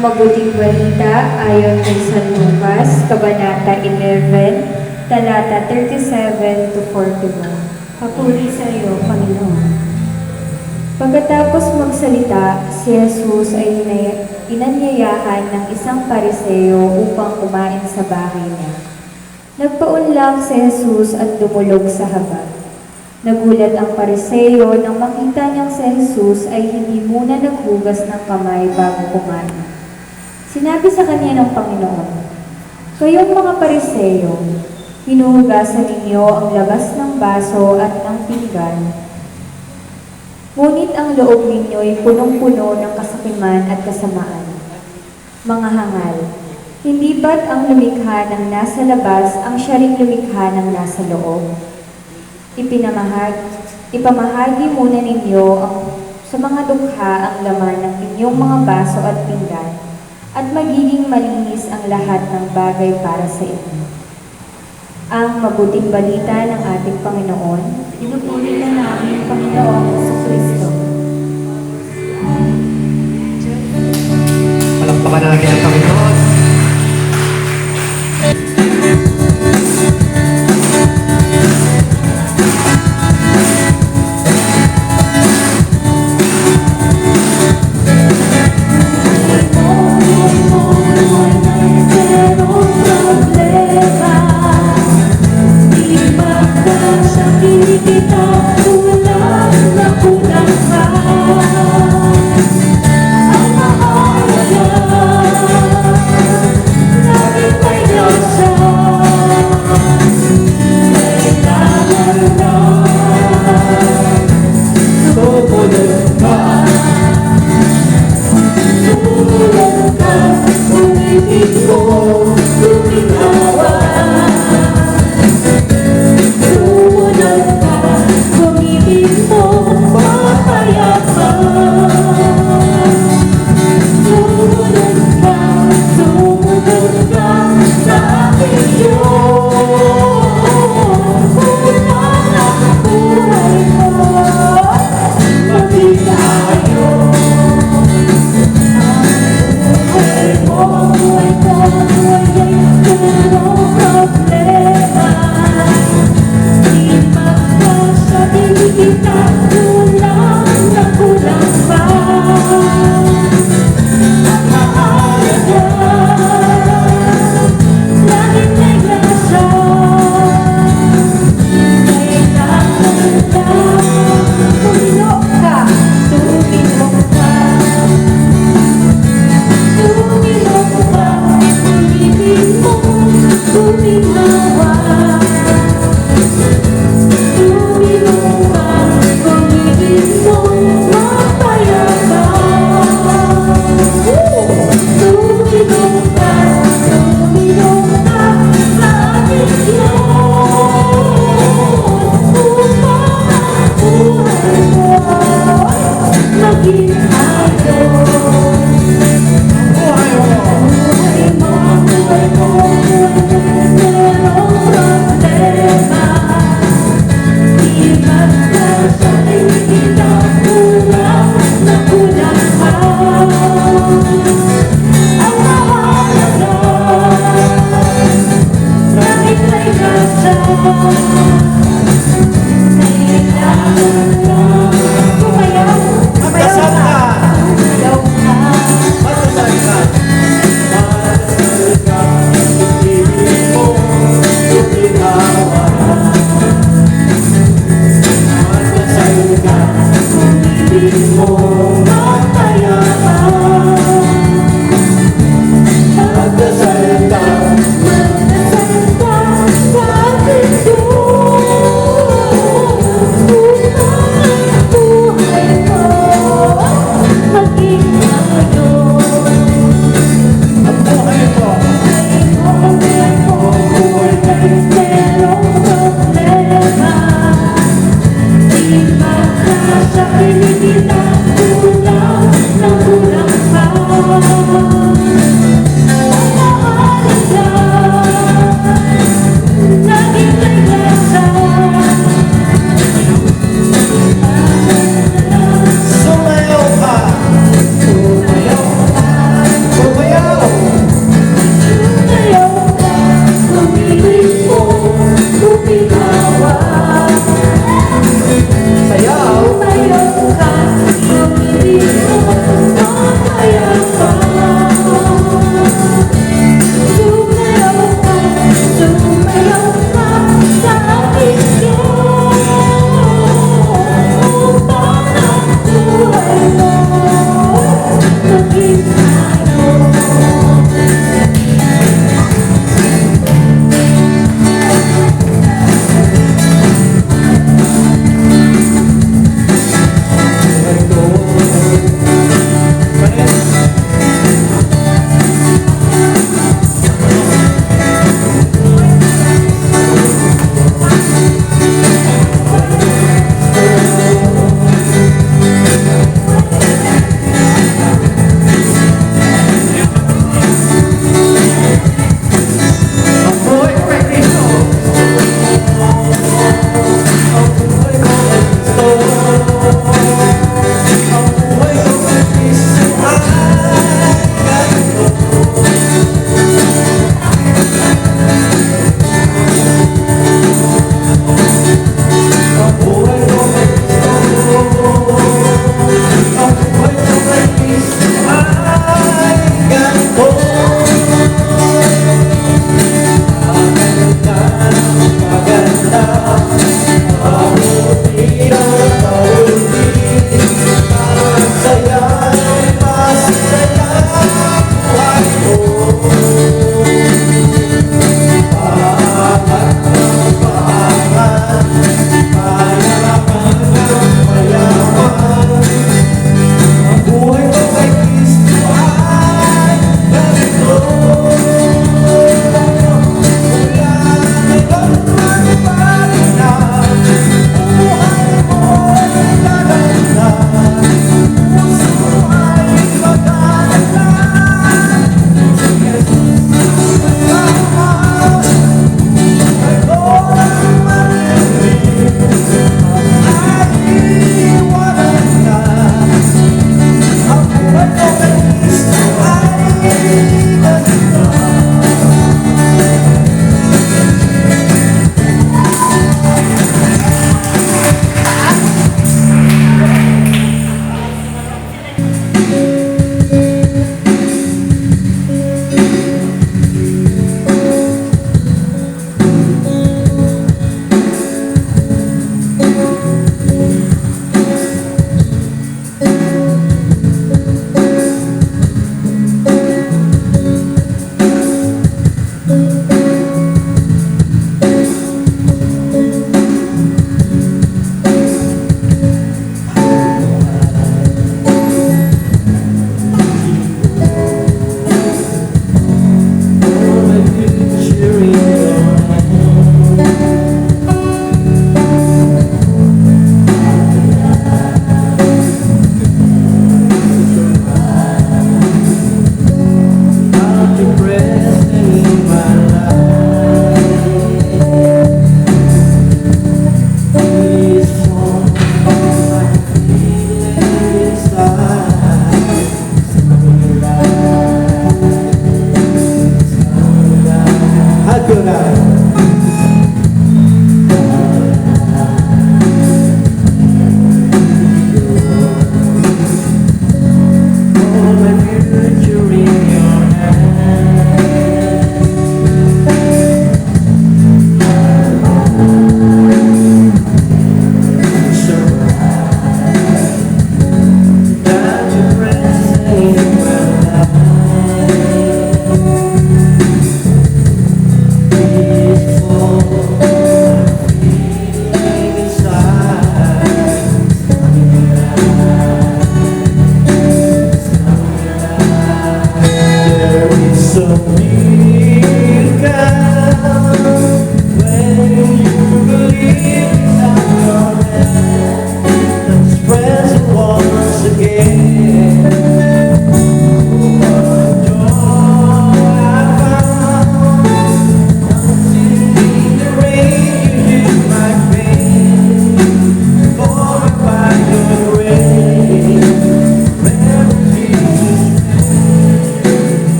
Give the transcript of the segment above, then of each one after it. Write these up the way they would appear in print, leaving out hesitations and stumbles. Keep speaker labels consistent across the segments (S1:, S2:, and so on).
S1: mabuting balita ayon kay San Lucas, Kabanata 11, talata 37 to 41.
S2: Papuri sa iyo, Panginoon.
S1: Pagkatapos magsalita, si Jesus ay inanyayahan ng isang pariseo upang kumain sa bahay niya. Nagpaunlak si Jesus at dumulog sa haba. Nagulat ang pariseo nang makita niyang si Jesus ay hindi muna naghugas ng kamay bago kumain. Sinabi sa kanya ng Panginoon, "Kayong mga pariseo, hinuhugasan ninyo ang labas ng baso at ng pinggan, ngunit ang loob ninyo ay punong-puno ng kasakiman at kasamaan. Mga hangal, hindi ba't ang lumikha ng nasa labas ang siya ring lumikha ng nasa loob? Ipamahagi muna ninyo sa mga dukha ang laman ng inyong mga baso at pinggan, at magiging malinis ang lahat ng bagay para sa inyo." Ang mabuting balita ng ating Panginoon.
S2: Pinupuri na namin, Panginoong Kristo.
S3: Palakpakan natin ang Panginoon.
S2: Kita tulad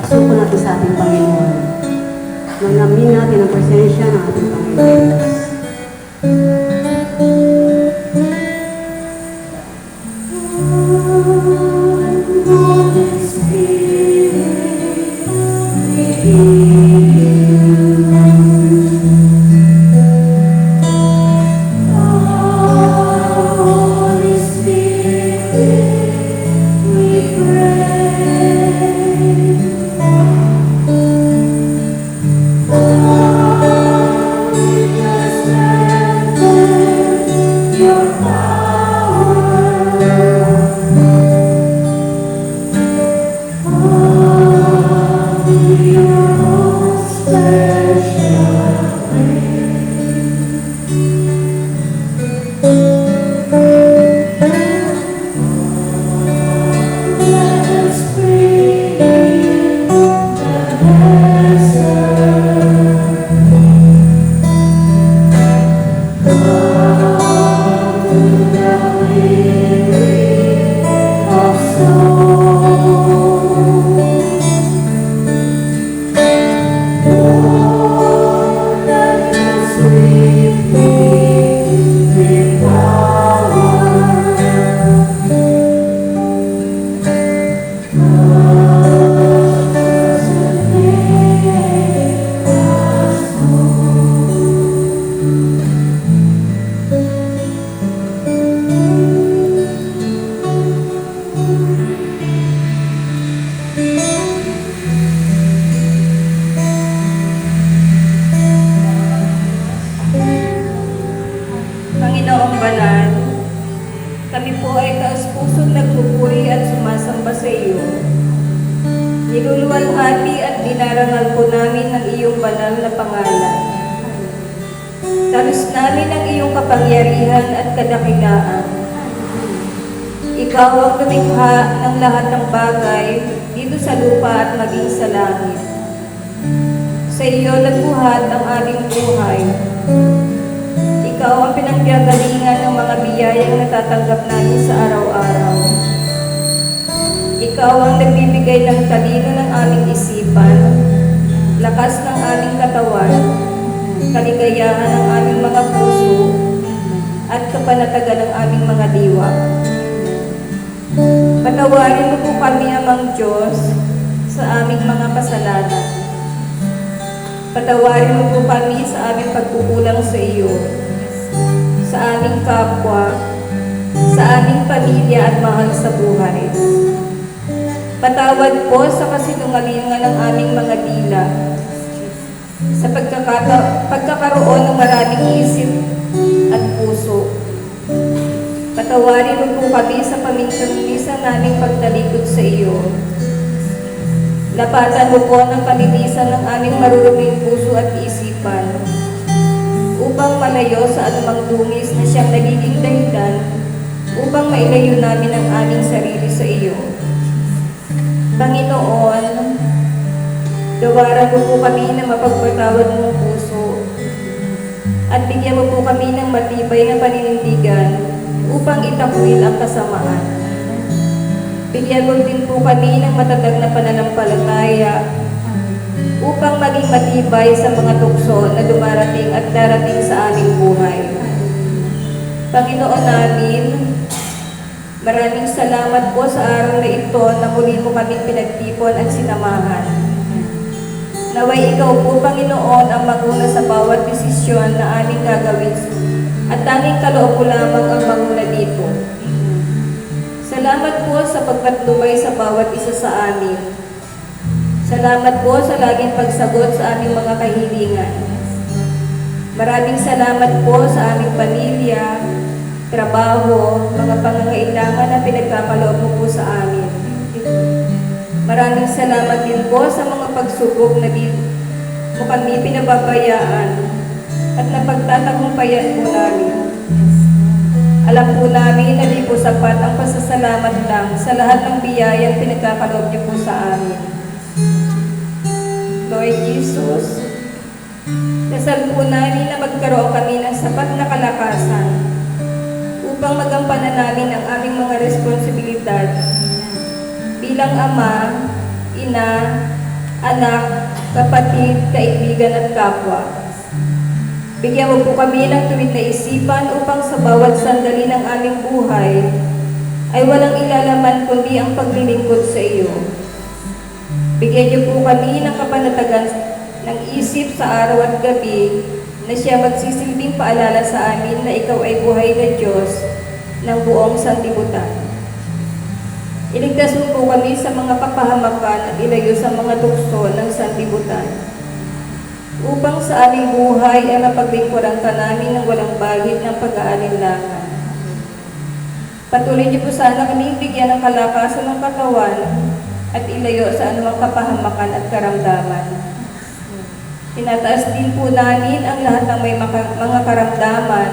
S4: Pagsuko natin sa ating Panginoon. Manamin natin ang presensya ng ating Panginoon.
S5: Panginoong Banal, kami po ay taus-pusong nagpupuri at sumasamba sa iyo. Niluluwalhati at dinarangal po namin ang iyong banal na pangalan. Talos namin ang iyong kapangyarihan at kadakilaan. Ikaw ang lumikha ng lahat ng bagay dito sa lupa at maging sa langit. Sa iyo nagbuhat ang aming buhay. Ikaw ang pinanggagalingan ng mga biyayang natatanggap namin sa araw-araw. Ikaw ang nagbibigay ng talino ng aming isipan, lakas ng aming katawan, kaligayahan ng aming mga puso, at kapanatagan ng aming mga diwa. Patawarin mo po kami, Amang Diyos, sa aming mga kasalanan. Patawarin mo po kami sa aming pagkukulang sa iyo, sa aming kapwa, sa aming pamilya at mahal sa buhay. Patawad po sa kasinungalingan ng aming mga dila, sa pagkakaroon ng maraming isip at puso. Patawarin mo po kami sa paminsan-minsan naming pagtalikod sa iyo. Lapatan mo po ng palinisan ng aming maruruming puso at isipan, upang malayo sa anumang dungis na siyang nagiging dahilan upang mailayo namin ang aming sarili sa iyo. Panginoon, dawaran mo po kami na mapagpatawad mong puso at bigyan mo po kami ng matibay na paninindigan upang itakwil ang kasamaan. Bigyan mo din po kami ng matatag na pananampalataya upang maging matibay sa mga tukso na dumarating at darating sa aming buhay. Panginoon namin, maraming salamat po sa araw na ito na muli mo kaming pinagtipon at sinamahan. Naway ikaw po, Panginoon, ang maguna sa bawat desisyon na aming gagawin at tanging kaloob mo lamang ang maguna dito. Salamat po sa pagpatnubay sa bawat isa sa amin. Salamat po sa laging pagsagot sa aming mga kahilingan. Maraming salamat po sa aming pamilya, trabaho, mga pangangailangan na pinagkapaloob mo po sa amin. Maraming salamat din po sa mga pagsubok na di mo kami pinababayaan at napagtatagumpayan po namin. Alam po namin na di po sapat ang pasasalamat lang sa lahat ng biyayang pinagkakalob niyo po sa amin. Lord Jesus, dasal po namin na magkaroon kami ng sapat na kalakasan upang magampanan namin ang aming mga responsibilidad bilang ama, ina, anak, kapatid, kaibigan at kapwa. Bigyan mo po kami ng tuwid na isipan upang sa bawat sandali ng aming buhay ay walang ilalaman kundi ang paglilingkod sa iyo. Bigyan niyo po kami ng kapanatagan ng isip sa araw at gabi na siya magsisilbing paalala sa amin na ikaw ay buhay na Diyos ng buong sanlibutan. Iligtas mo po kami sa mga kapahamakan at ilayo sa mga tukso ng sanlibutan. Upang sa aming buhay ay mapaglingkuran ka namin ng walang bahid ng pag-aalinlangan. Patuloy niyo po sana kami bigyan ng kalakasan ng katawan at ilayo sa anumang kapahamakan at karamdaman. Tinataas din po namin ang lahat ng may mga karamdaman,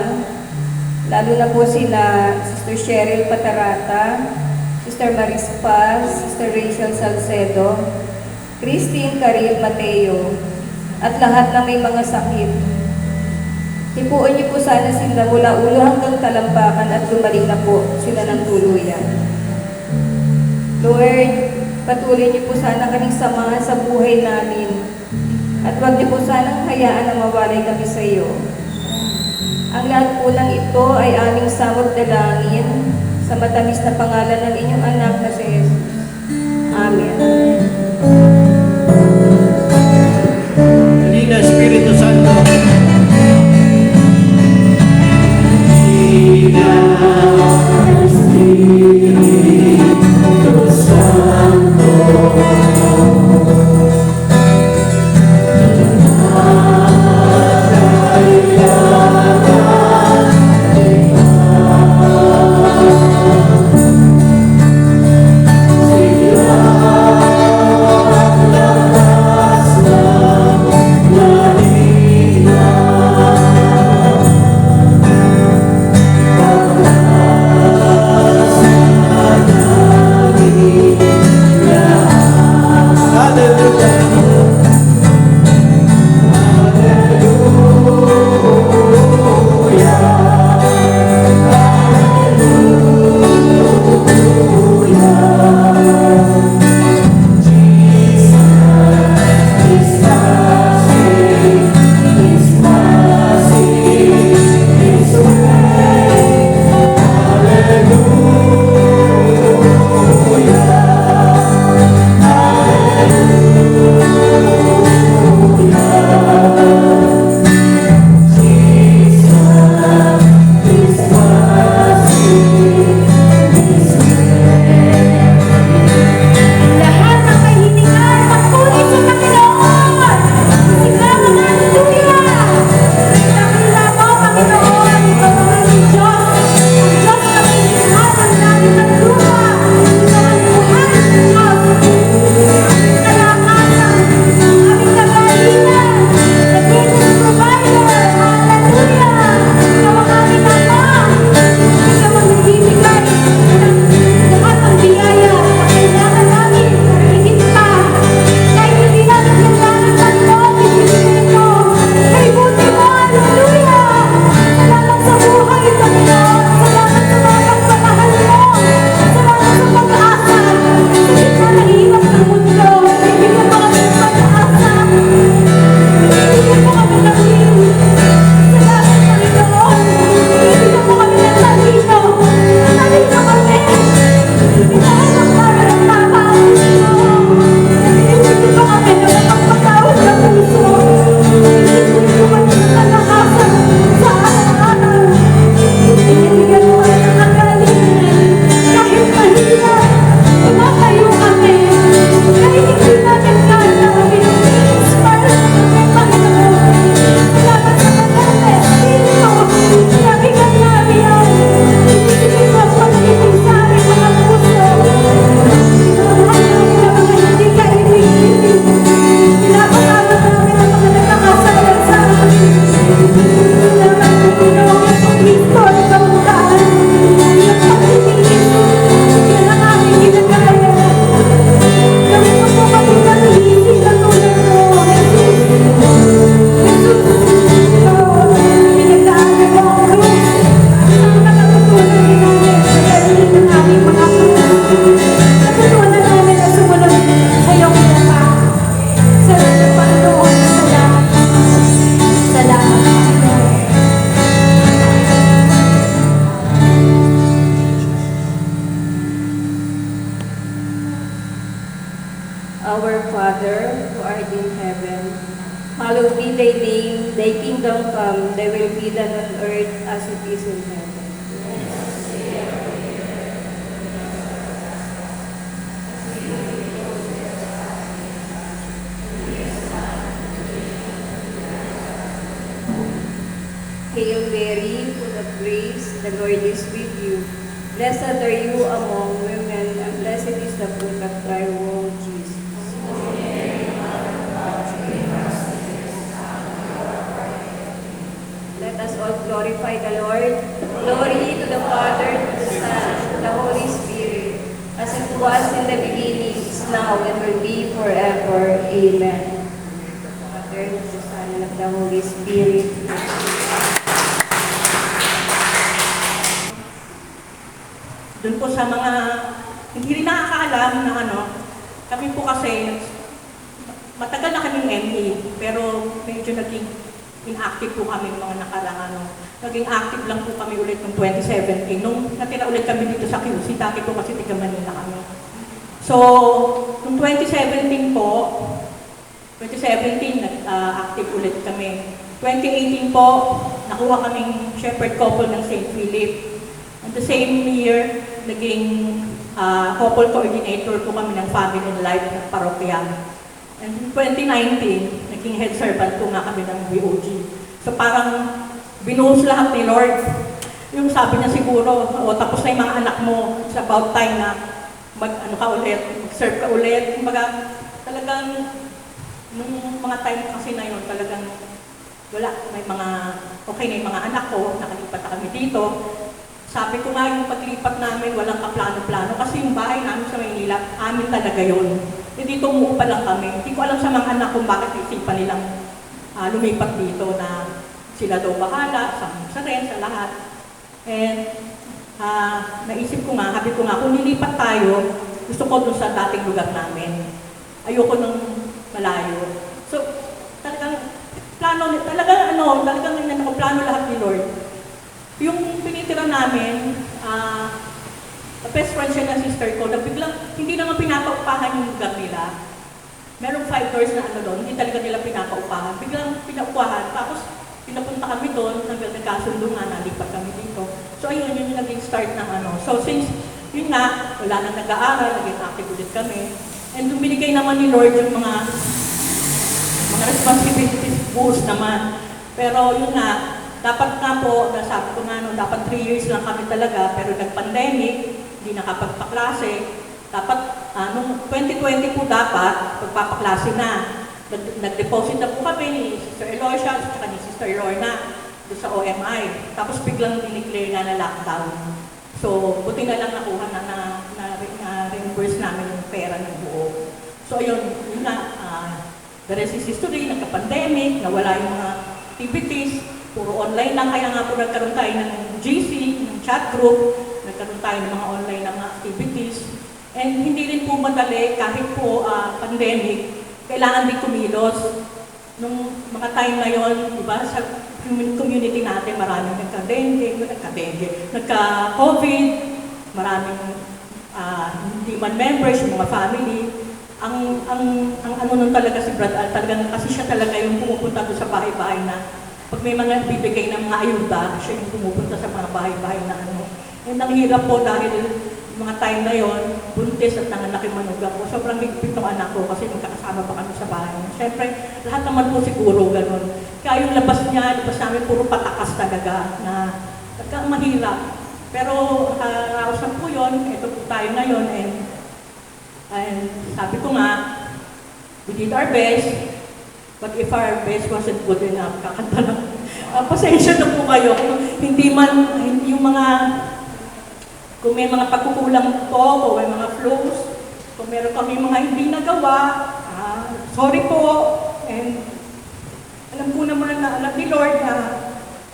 S5: lalo na po sina Sister Cheryl Patarata, Sister Maris Paz, Sister Rachel Salcedo, Christine Karil Mateo, at lahat na may mga sakit. Hipuan niyo po sana sila mula ulo hanggang talampakan at gumaling na po sila ng tuluyan. Lord, patuloy niyo po sana kaming samahan sa buhay namin at huwag niyo po sanang hayaan na mawalay kami sa iyo. Ang lahat po ng ito ay aming samot dalangin sa matamis na pangalan ng inyong anak na si Jesus. Amen.
S3: Halina, Espiritu Santo.
S5: Our Father, who art in heaven, hallowed be thy name, thy kingdom come, thy will be done on earth as it is in heaven. Hail Mary, full of grace, the Lord is with you. Blessed are you among women, and blessed is the fruit of thy womb, Jesus. Let us all glorify the Lord. Glory to the Father, to the Son, to the Holy Spirit, as it was in the beginning, is now, and will be forever. Amen. Father, to the Son, and of the Holy Spirit.
S6: Doon po sa mga hindi rin nakakaalam na kami po kasi matagal na kaming MA, pero medyo naging inactive po kami mga nakarang Naging active lang po kami ulit noong 2017. Nung natira ulit kami dito sa QC, dati po kasi tiga Manila kami. So, noong 2017 po, 2017 active ulit kami. 2018 po, nakuha kaming shepherd couple ng St. Philip. And the same year, naging couple coordinator po kami ng Family and Life ng parokya. And in 2019, naging head servant po nga kami ng BOG. So parang binuhos lahat ni Lord. Yung sabi niya siguro, tapos na yung mga anak mo, it's about time na mag-serve ka ulit. Kumbaga, talagang, nung mga time kasi na yun, talagang wala, may mga, okay na yung mga anak ko, nakalipat na kami dito. Sabi ko nga yung paglipat namin, walang kaplano-plano kasi yung bahay namin sa Maynila, amin talaga yun. E dito umuupa lang kami. Hindi ko alam sa mga anak kung bakit isipan nilang lumipat dito na sila daw bahala, sa rin, sa lahat. And naisip ko nga, sabi ko nga, kung nilipat tayo, gusto ko dun sa dating lugar namin. Ayoko nung malayo. So, talagang plano lahat ni Lord. Yung pinitira namin, best friend siya ng sister ko, na biglang hindi naman pinapaupahan yung lugar nila. Merong 5 doors na doon, hindi talaga nila pinapaupahan. Biglang pinaupahan, tapos pinapunta kami doon, hanggang nagkasundo nga, nalipat kami dito. So ayun, yun yung naging start ng So since, yun nga, wala nang nag-aaral, naging active ulit kami. And binigay naman ni Lord yung mga responsibilities, buhos naman. Pero yun nga, dapat nga po, nasabi ko nga dapat 3 years lang kami talaga, pero nag-pandemic, hindi nakapagpaklase. Dapat, nung 2020 po dapat, pagpapaklase na. Nag-deposit na po kami ni Sister Eloisa at ni Sister Lorna doon sa OMI. Tapos biglang dineclare na lockdown. So, buti na lang nakuha na reimburse namin yung pera ng buo. So, ayun, yun na, the rest is history, nagka-pandemic, nawala yung mga activities, puro online lang, kaya nga po nagkaroon tayo ng GC, ng chat group, nagkaroon tayo ng mga online na mga activities. And hindi rin po madali, kahit po pandemic, kailangan din kumilos. Nung mga time na yon, diba, sa community natin, maraming nagka-COVID, maraming hindi man members, yung mga family. Ang ano nun talaga si Brad Al, talagang kasi siya talaga yung pumupunta doon sa bahay-bahay na pag may mga bibigay ng mga ayuda, siya yung pumupunta sa mga bahay-bahay na And ang hirap po dahil mga time na yon, buntis at nanganak yung manugang ko. Sobrang higpit ng anak ko kasi magkakasama pa kami sa bahay. Siyempre, lahat naman po siguro ganun. Kaya yung labas namin puro patakas talaga na mahirap. Pero rausan po yun, ito po tayo ngayon and sabi ko nga, we did our best. But if our best wasn't good enough, kakanta lang. Pasensya na po kayo. Hindi yung mga, kung may mga pagkukulang po, kung may mga flows, kung meron kami mga hindi nagawa, sorry po. And alam ko naman na alam ni Lord na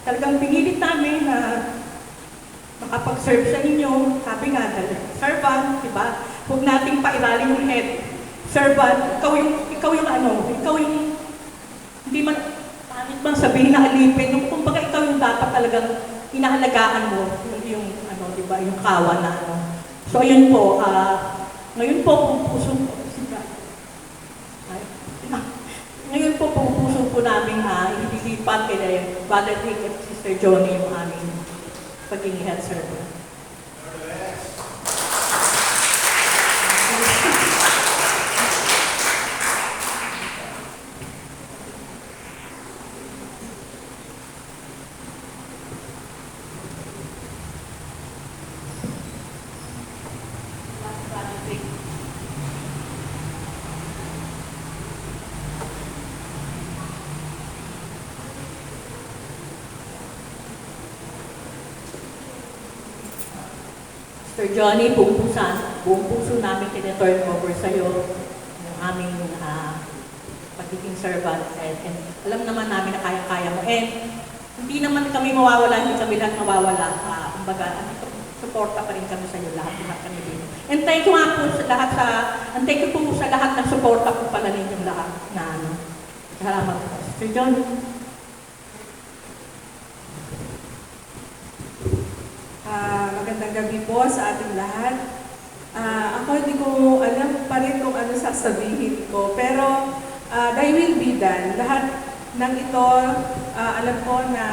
S6: talagang pinilit namin na makapag-serve sa inyo. Sabi nga, servant, diba? Huwag nating pairaling yung head. Servant, ikaw yung hindi man, pangit bang sabihin na alipin, kumbaga ikaw yung dapat talagang inaalagaan mo, yung diba, yung kawan na So ayun po, ngayon po, puso po puso po namin ililipat kay Brother Rick at Sister Johnny yung aming pagiging health server. Sir Johnny, buong puso namin tiniturn over sa'yo yung aming pagiging servant. And alam naman namin na kaya-kaya mo. And hindi naman kami mawawala, hindi kami lahat mawawala. Kumbaga, suporta pa rin kami sa'yo, lahat kami din. And thank you nga po sa lahat thank you po sa lahat ng suporta po pala ninyong lahat na salamat po. Sir Johnny.
S7: Magandang gabi po sa ating lahat. Ako hindi ko alam pa rin kung ano sasabihin ko, pero thy will be done. Lahat ng ito, alam ko na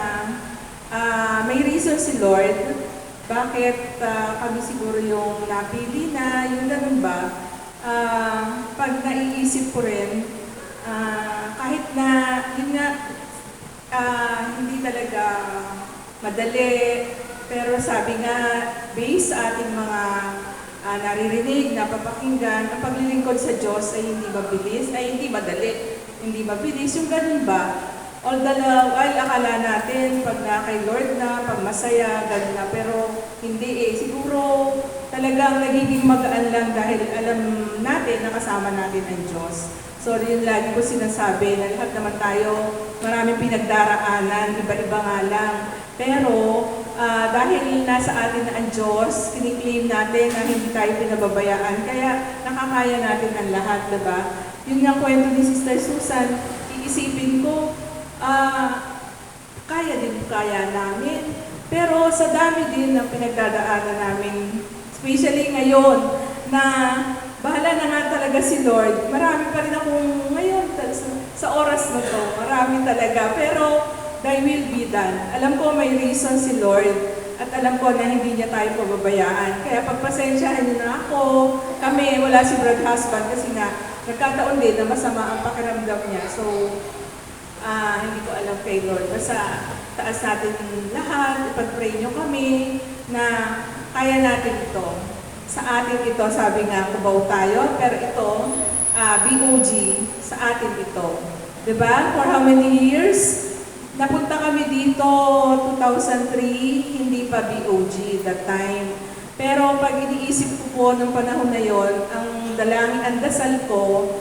S7: may reason si Lord. Bakit kami siguro yung napili na, yung ganun ba? Pag naiisip ko rin, kahit na, yun nga, hindi talaga madali, pero sabi nga, based sa ating mga naririnig, napapakinggan, ang paglilingkod sa Diyos ay hindi mabilis, ay hindi madali, hindi mabilis. Yung ganun ba? Although, while akala natin, pag na kay Lord na, pag masaya, ganun na, pero hindi Siguro talagang nagiging magaan lang dahil alam natin na kasama natin ang Diyos. So, yun lagi ko sinasabi na lahat naman tayo, maraming pinagdaraanan, iba-iba nga lang. Pero, dahil nasa atin na ang Diyos, kiniklaim natin na hindi tayo pinababayaan, kaya nakakaya natin ang lahat, diba? Yun nga kwento ni Sister Susan, iisipin ko, kaya namin. Pero sa dami din ng pinagdadaanan namin, especially ngayon, na bahala na nga talaga si Lord. Marami pa rin akong ngayon, sa oras na to, marami talaga. Pero, thy will be done. Alam ko may reason si Lord at alam ko na hindi niya tayo pababayaan. Kaya pagpasensyahan niyo na ako. Kami, wala si Brad Husband kasi nga nagkataon din na masama ang pakiramdam niya. So, hindi ko alam kay Lord. Basta taas natin lahat, ipag-pray niyo kami na kaya natin ito. Sa atin ito, sabi nga, kubaw tayo, pero ito, BOG, sa atin ito. Diba? For how many years? Napunta kami dito 2003, hindi pa BOG that time. Pero pag iniisip ko po nung panahon na yon, ang dasal ko,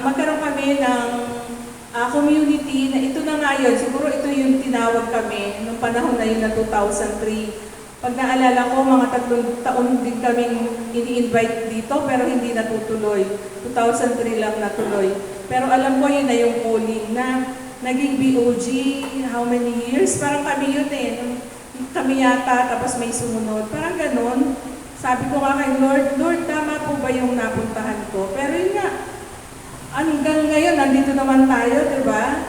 S7: magkaroon kami ng community na ito na nga yun. Siguro ito yung tinawag kami nung panahon na yun na 2003. Pag naalala ko, mga 3 taon din kaming ini-invite dito pero hindi natutuloy. 2003 lang natuloy. Pero alam ko yun na yung calling na naging BOG, how many years? Parang kami yun Kami yata, tapos may sumunod. Parang ganun. Sabi ko nga kay Lord, tama po ba yung napuntahan ko? Pero yun nga, hanggang ngayon, nandito naman tayo, di ba?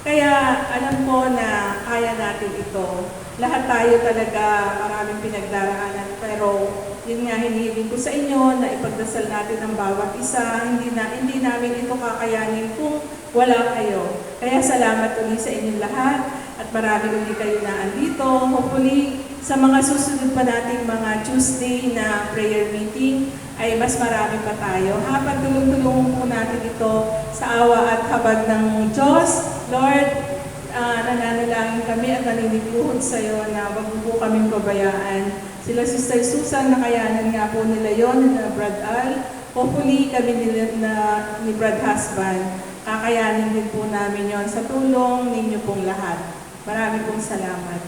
S7: Kaya alam ko na kaya natin ito. Lahat tayo talaga maraming pinagdaraanan. Pero yun nga, hinihiling ko sa inyo na ipagdasal natin ang bawat isa. Hindi namin ito kakayanin kung wala kayo. Kaya salamat ulit sa inyong lahat at marami ulit kayo na andito. Hopefully, sa mga susunod pa nating mga Tuesday na prayer meeting, ay mas marami pa tayo. Habang tulong-tulungan po natin ito sa awa at habag ng Diyos. Lord, nananalangin kami at naninipuhod sa iyo na wag mo po kaming pabayaan. Sila Sister Susan, nakayanan nga po nila yon na Brad Al. Hopefully kami ni Brad Husband, kakayanin din po namin yon sa tulong ninyo pong lahat. Marami pong salamat.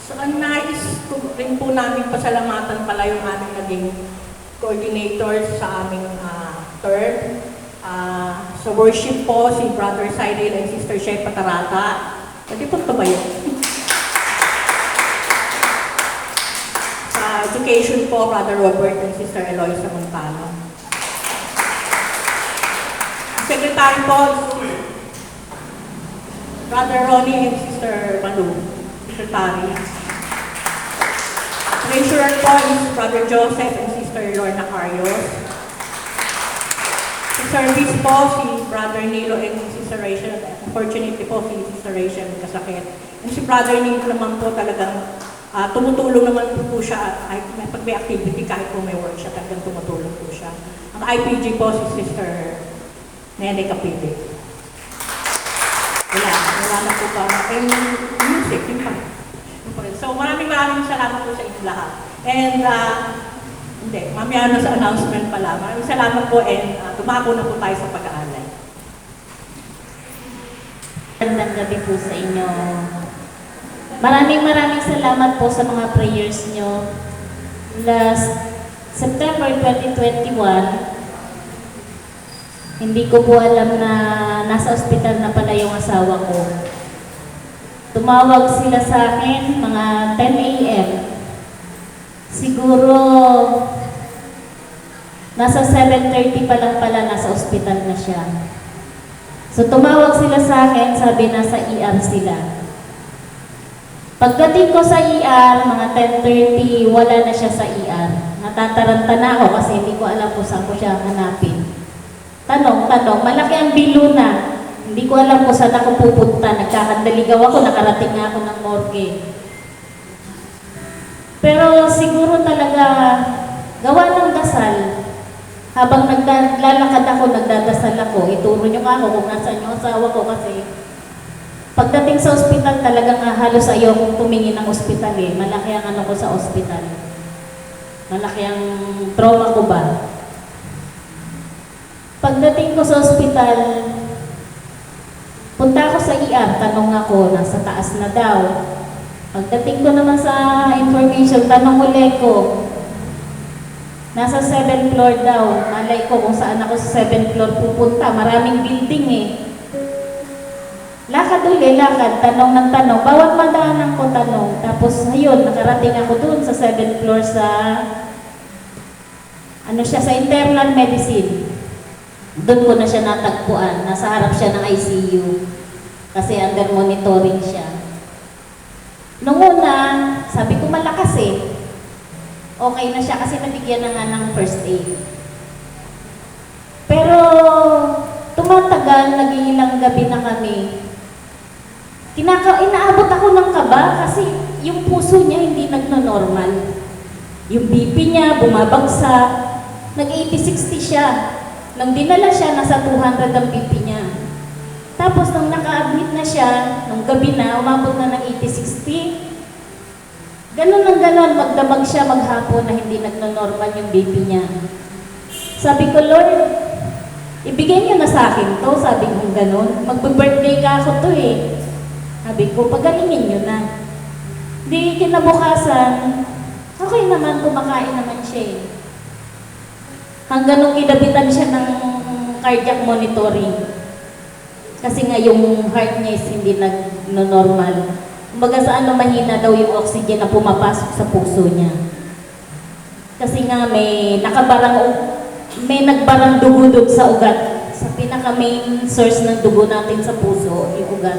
S6: So, ang nais ko rin po namin pasalamatan pala yung aming naging coordinator sa aming term. Sa worship po, si Brother Cyril and Sister Shep Patarata. Pwede po tumayo. Sa education po, Brother Robert and Sister Eloisa Montano. Secretary po, Brother Ronnie and Sister Manu. Secretary. Treasurer po is Brother Joseph and Sister Lorna Carios. Sa service po, si Brother Nilo and Sister Rachel. Unfortunately po, si Sister Rachel kasakit. And si Brother Nilo naman po talagang tumutulong naman po siya at pag may activity, kahit po may work siya, talagang tumutulong po siya. Ang IPG po, si Sister Nene Capite. Wala na po pa. And music, yun pa. So maraming salamat po sa inyo lahat. And, mamaya na sa announcement pala. Maraming salamat po and tumako na po tayo sa pag-aalay.
S2: Magandang gabi po sa inyo. Maraming salamat po sa mga prayers nyo. Last September 2021, hindi ko po alam na nasa ospital na pala yung asawa ko. Tumawag sila sa akin mga 10 a.m. Siguro nasa 7:30 pa lang pala nasa ospital na siya. So tumawag sila sa akin, sabi nasa ER sila. Pagdating ko sa ER, mga 10:30, wala na siya sa ER. Natataranta na ako kasi hindi ko alam kung saan ko siya hanapin. Tanong, malaki ang bilo na. Hindi ko alam kung saan ako pupunta. Nagkakandaligaw ako, nakarating nga ako ng morgue. Pero siguro talaga, gawa ng dasal, habang naglalakad ako, nagdadasal ako, ituro nyo nga ako kung nasaan yung asawa ko kasi pagdating sa ospital talagang halos ayaw kong tumingin ng ospital eh. Malaki ang ano ko sa ospital. Malaki ang trauma ko ba. Pagdating ko sa ospital, punta ako sa ER, tanong ako, nasa taas na daw. Pagdating ko naman sa information, tanong ulit ko, nasa 7th floor daw. Malay ko kung saan ako sa 7th floor pupunta. Maraming building eh. Lakad tanong ng tanong. Bawat madaanan ko tanong. Tapos ayun, nakarating ako doon sa 7th floor sa sa internal medicine. Doon ko na siya natagpuan. Nasa harap siya ng ICU. Kasi under monitoring siya. Noong una, sabi ko malakas eh. Okay na siya kasi nabigyan na nga ng first aid. Pero tumatagal, nag-iilang gabi na kami. Inaabot ako ng kaba kasi yung puso niya hindi nagno-normal. Yung BP niya bumabagsak. Nag-80-60 siya. Nang dinala siya, nasa 200 ang BP niya. Tapos nung naka-admit na siya, nung gabi na, umabot na ng 80-60. Ganon ng ganon, magdamag siya maghapon na hindi nagno-normal yung BP niya. Sabi ko, Lord, ibigay niyo na sa akin to. Sabi ko ganon. Magbe-birthday ka ako to eh. Sabi ko, pagalingin niyo na. Di kinabukasan, okay naman, kumakain naman siya eh. Hanggang nung kinabitan siya ng cardiac monitoring. Kasi nga yung heart niya is hindi nag-normal. Kumbaga sa mahina daw yung oxygen na pumapasok sa puso niya. Kasi nga may nagbarang dugo doon sa ugat. Sa pinaka-main source ng dugo natin sa puso, yung ugat.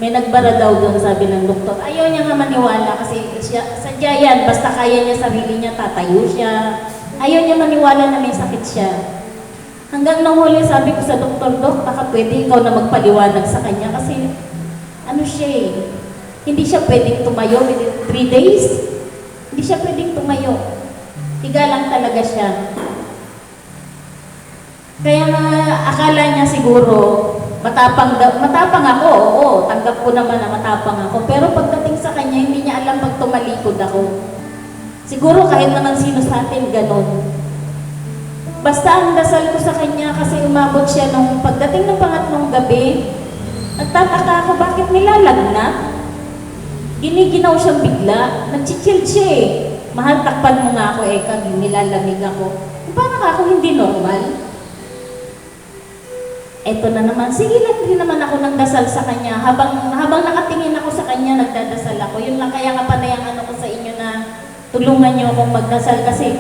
S2: May nagbara daw doon, sabi ng doktor. Ayaw niya nga maniwala kasi sadya yan, basta kaya niya sarili niya, tatayo siya. Ayaw niya maniwala na may sakit siya. Hanggang nung huli, sabi ko sa doktor, Dok, baka pwede ikaw na magpaliwanag sa kanya kasi siya eh. Hindi siya pwedeng tumayo within 3 days. Hindi siya pwedeng tumayo. Higa lang talaga siya. Kaya nga, akala niya siguro, matapang ako, oo, tanggap ko naman na matapang ako. Pero pagdating sa kanya, hindi niya alam pag tumalikod ako. Siguro kahit naman sino sa atin, ganon. Basta ang dasal ko sa kanya kasi umabot siya nung pagdating ng pangatlong gabi, nagtataka ako bakit nilalagnat. Giniginaw siyang bigla, nag-chill siya eh. Mahal, takpan mo nga ako nilalamig ako. Parang ako hindi normal. eto na naman, sige lang din naman ako ng dasal sa kanya. Habang nakatingin ako sa kanya, nagdadasal ako. Yun lang, kaya kapanayang ano ko sa inyo na tulungan niyo akong magdasal kasi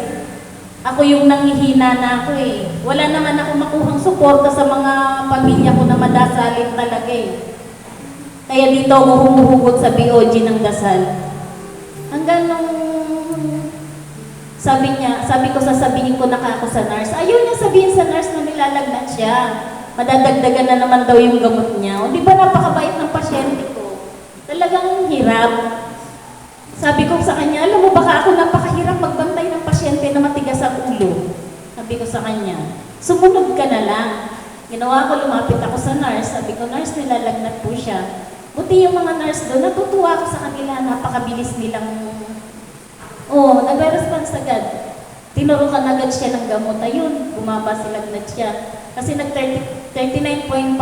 S2: ako yung nanghihina na ako eh. Wala naman ako makuhang suporta sa mga pamilya ko na madasalin talaga eh. Kaya dito ako humuhugot sa BOG ng dasal. Hanggang nung sabi ko sasabihin ko na ako sa nurse. Ayaw niya sabihin sa nurse na nilalagnat siya. Madadagdagan na naman daw yung gamot niya. O di ba napakabait ng pasyente ko? Talagang hirap. Sabi ko sa kanya, alam mo baka ako napakahirap magbantay ng pasyente na matigas ang ulo. Sabi ko sa kanya, sumunod ka na lang. Ginawa ko, lumapit ako sa nurse. Sabi ko, nurse, nilalagnat po siya. Buti yung mga nurse doon, natutuwa ako sa kanila, napakabilis nilang, nagre-response agad. Tinurukan agad siya ng gamot. Ayun, bumaba si lagnat siya. Kasi nag-39.5.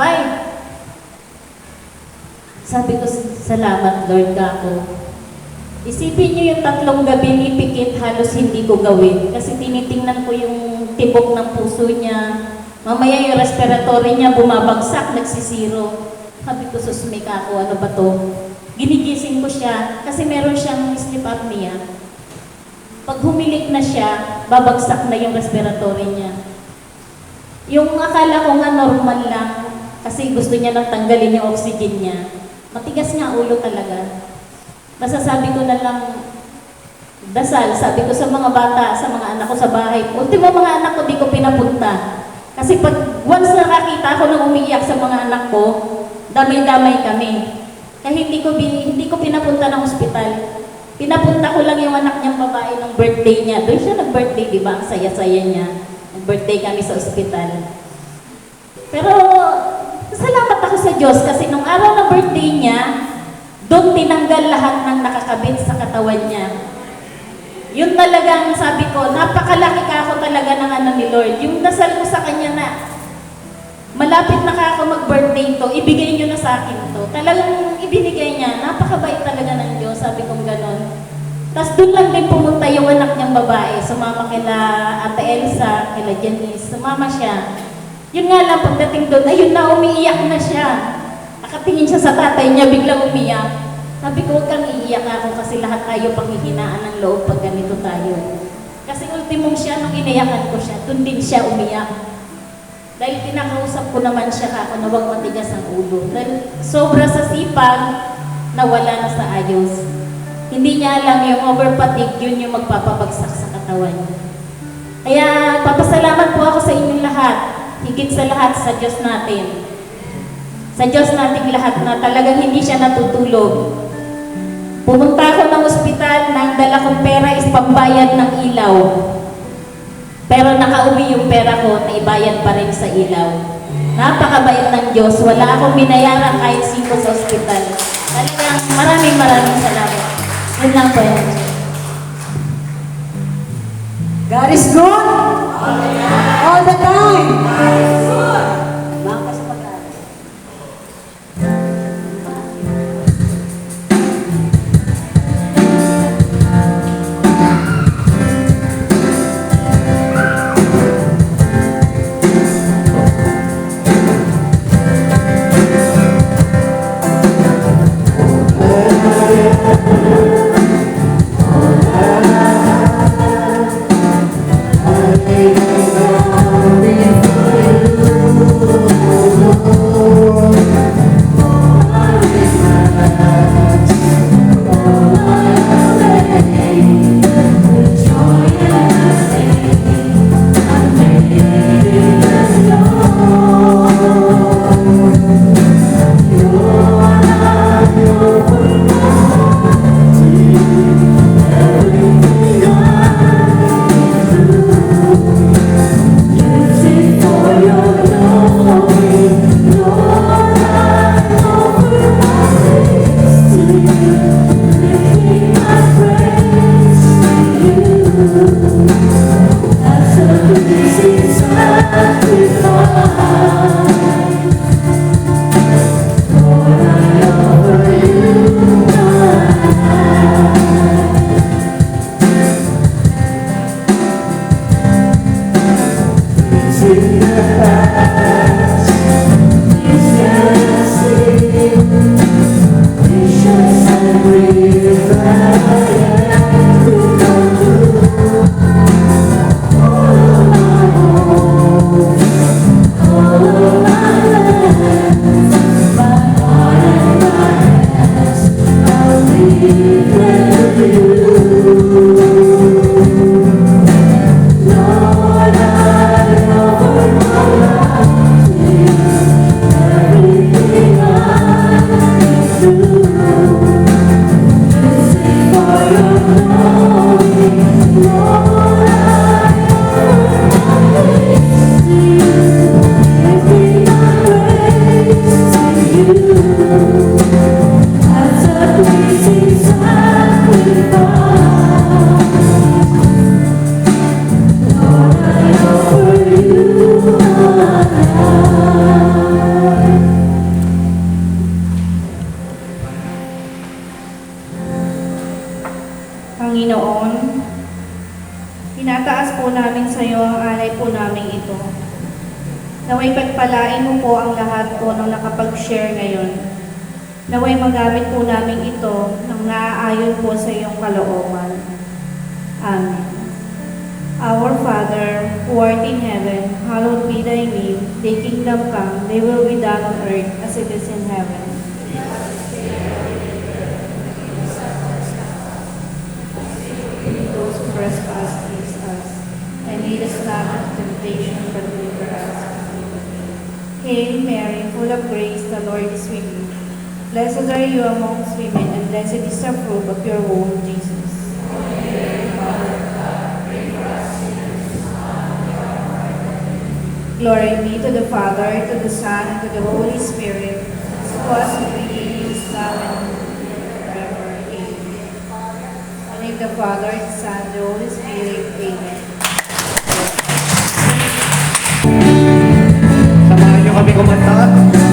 S2: Sabi ko, salamat Lord ka ako. Isipin niyo yung 3 gabi ni Pikit, halos hindi ko gawin. Kasi tinitingnan ko yung tibok ng puso niya. Mamaya yung respiratory niya bumabagsak, nagsisiro. Sabi ko, susmik ako, ano ba to? Ginigising ko siya kasi meron siyang sleep apnea. Pag humilik na siya, babagsak na yung respiratory niya. Yung akala ko nga normal lang kasi gusto niya nang tanggalin yung oxygen niya. Matigas nga ulo talaga. Basta sabi ko na lang, dasal, sabi ko sa mga bata, sa mga anak ko sa bahay. Ultimo mga anak ko, di ko pinapunta. Kasi pag once nakakita ako nang umiiyak sa mga anak ko, damay-damay kami. Kaya hindi ko pinapunta ng ospital. Pinapunta ko lang yung anak niyang babae ng birthday niya. Doon siya nag-birthday, di ba? Ang saya-saya niya. Nag-birthday kami sa ospital. Pero, salamat ako sa Diyos kasi nung araw ng birthday niya, doon tinanggal lahat ng nakakabit sa katawan niya. Yun talagang sabi ko, napakalaki ka ako talaga ng ano ni Lord. Yung dasal ko sa kanya na, malapit na ka ako mag-birthday to, ibigay niyo na sa akin to. Talagang ibinigay niya, napakabait talaga ng Diyos, sabi kong ganon. Tapos doon lang din pumunta yung anak niyang babae, sumama kila Ate Elsa, kila Janice, sumama siya. Yun nga lang, pagdating doon, ayun na, umiiyak na siya. Nakatingin siya sa tatay niya, biglang umiyak. Sabi ko, huwag kang iiyak ako kasi lahat tayo panghihinaan ng loob pag ganito tayo. Kasi ultimong siya, nung inayakan ko siya, doon din siya umiyak. Dahil pinakausap ko naman siya ako na huwag matigas ang ulo. Dahil sobra sa sipag, nawala na sa ayos. Hindi niya alam yung overfatigue, yun yung magpapabagsak sa katawan niya. Kaya papasalamat po ako sa inyong lahat. Higit sa lahat sa Diyos natin. Sa Diyos nating lahat na talagang hindi siya natutulog. Pumunta ako ng ospital, nang dala kong pera is pambayad ng ilaw. Pero nakauwi yung pera ko na ibayad pa rin sa ilaw. Napakabait ng Diyos. Wala akong binayaran kahit siko sa ospital. Talagang maraming salamat. Yun lang po yan.
S4: God is good. All the time. Mga kasapagay.
S3: Thank you.
S8: Naway pagpalain mo po ang lahat po ng nakapag-share ngayon. Naway magamit po namin ito nang naaayon po sa iyong kalooban. Amen. Our Father, who art in heaven, hallowed be thy name. Thy kingdom come, thy will be done on earth as it is in heaven. Those who trespass against us, and lead us not into temptation, but deliver us from evil. Hail Mary, full of grace, the Lord is with you. Blessed are you amongst women, and blessed is the fruit of your womb, Jesus. Glory be to the Father, to the Son, and to the Holy Spirit, as it was in the beginning, is now, and forever. Amen. And in the Father, the Son, and the Holy Spirit. Amen.
S3: Samahan niyo kami kumanta.